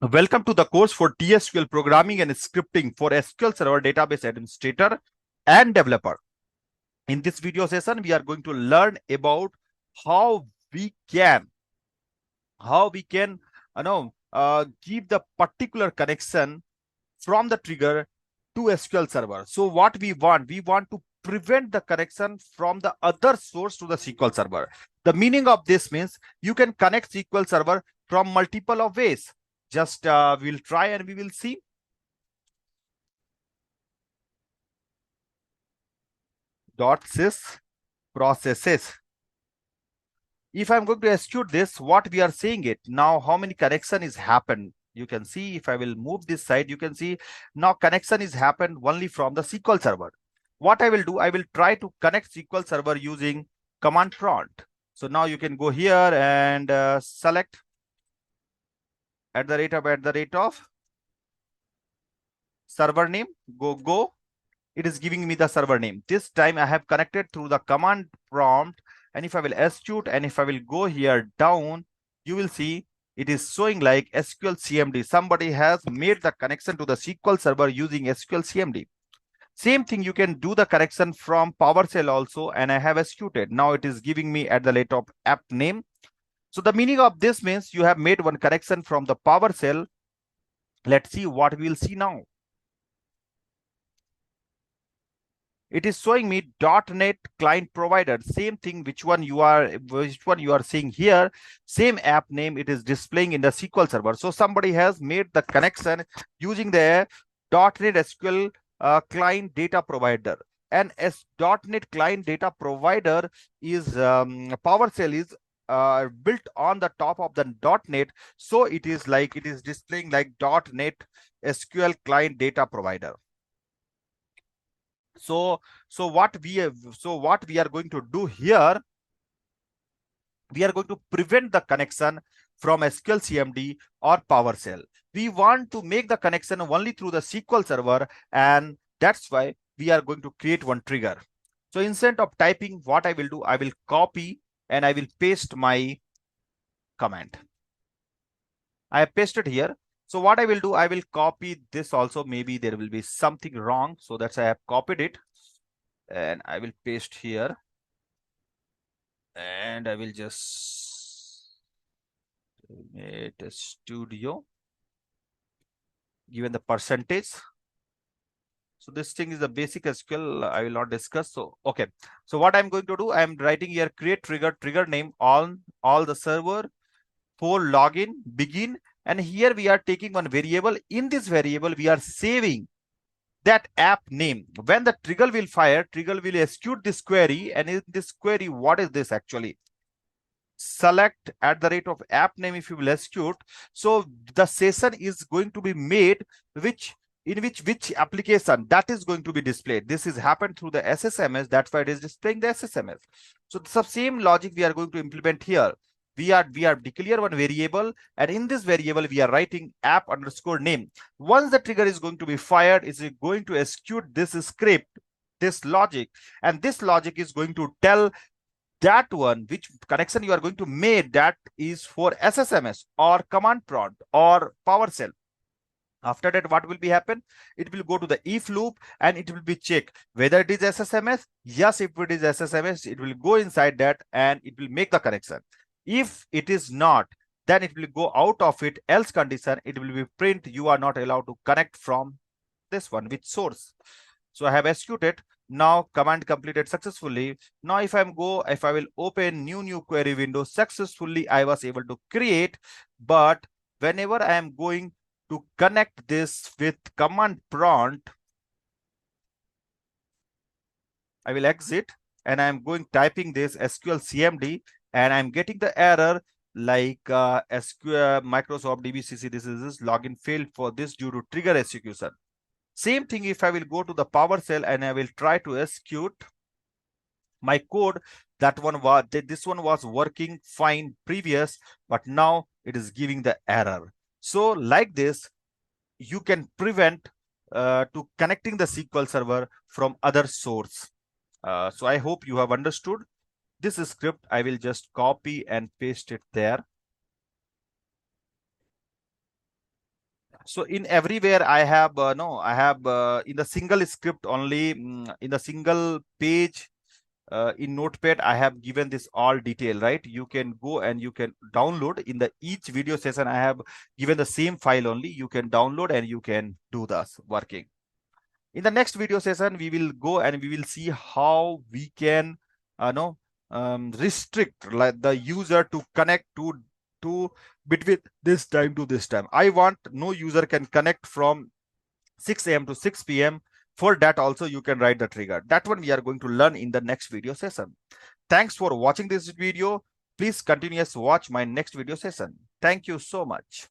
Welcome to the course for TSQL programming and scripting for SQL Server database administrator and developer. In this video session, we are going to learn about how we can give the particular connection from the trigger to SQL Server. So what we want to prevent the connection from the other source to the SQL Server. The meaning of this means you can connect SQL Server from multiple of ways. Just we'll try and we will see. .sys processes. If I'm going to execute this, what we are seeing it now, how many connection is happened? You can see if I will move this side, you can see now connection is happened only from the SQL Server. What I will do, I will try to connect SQL Server using command prompt. So now you can go here and select at the rate of server name, go. It is giving me the server name. This time I have connected through the command prompt, and if I will execute and if I will go here down, you will see it is showing like SQL CMD. Somebody has made the connection to the SQL Server using SQL CMD. Same thing, you can do the connection from PowerShell also, and I have executed. Now it is giving me at the rate of app name. So the meaning of this means you have made one connection from the PowerShell. Let's see what we will see now. It is showing me .NET client provider. Same thing, which one you are seeing here, same app name it is displaying in the SQL Server. So somebody has made the connection using the .NET SQL client data provider. And as .NET client data provider is PowerShell is built on the top of the .NET. So it is displaying like .NET SQL client data provider. So what we are going to do here, we are going to prevent the connection from SQL CMD or PowerShell. We want to make the connection only through the SQL Server, and that's why we are going to create one trigger. So instead of typing, what I will do, I will copy and I will paste my command. I have pasted here. So what I will do, I will copy this also. Maybe there will be something wrong. So that's why I have copied it. And I will paste here. And I will just make a studio. Given the percentage. So this thing is the basic SQL. I will not discuss. So, okay. So what I'm going to do, I'm writing here create trigger name on all the server for login begin. And here we are taking one variable. In this variable, we are saving that app name. When the trigger will fire, trigger will execute this query. And in this query, what is this actually? Select at the rate of app name if you will execute. So the session is going to be made which application that is going to be displayed. This is happened through the SSMS. That's why it is displaying the SSMS. So the same logic we are going to implement here. We are declare one variable, and in this variable we are writing app underscore name. Once the trigger is going to be fired, is going to execute this script, this logic, and this logic is going to tell that one which connection you are going to make, that is for SSMS or command prompt or PowerShell. After that, what will be happen? It will go to the if loop and it will be check whether it is SSMS. Yes, if it is SSMS, it will go inside that and it will make the connection. If it is not, then it will go out of it. Else condition, it will be print you are not allowed to connect from this one with source. So I have executed. Now command completed successfully. Now if I will open new query window, successfully I was able to create. But whenever I am going to connect this with command prompt, I will exit and I'm going typing this SQL CMD and I'm getting the error like SQL Microsoft DBCC. This login failed for this due to trigger execution. Same thing if I will go to the PowerShell and I will try to execute my code. This one was working fine previous, but now it is giving the error. So like this, you can prevent to connecting the SQL Server from other source. So I hope you have understood. This script, I will just copy and paste it there. So in everywhere I have I have in the single script only, in the single page in Notepad, I have given this all detail, right? You can go and you can download in the each video session. I have given the same file only. You can download and you can do this working. In the next video session, we will go and we will see how we can know restrict like the user to connect to between this time to this time. I want no user can connect from 6 a.m. to 6 p.m. For that also you can write the trigger. That one we are going to learn in the next video session. Thanks for watching this video. Please continuously watch my next video session. Thank you so much.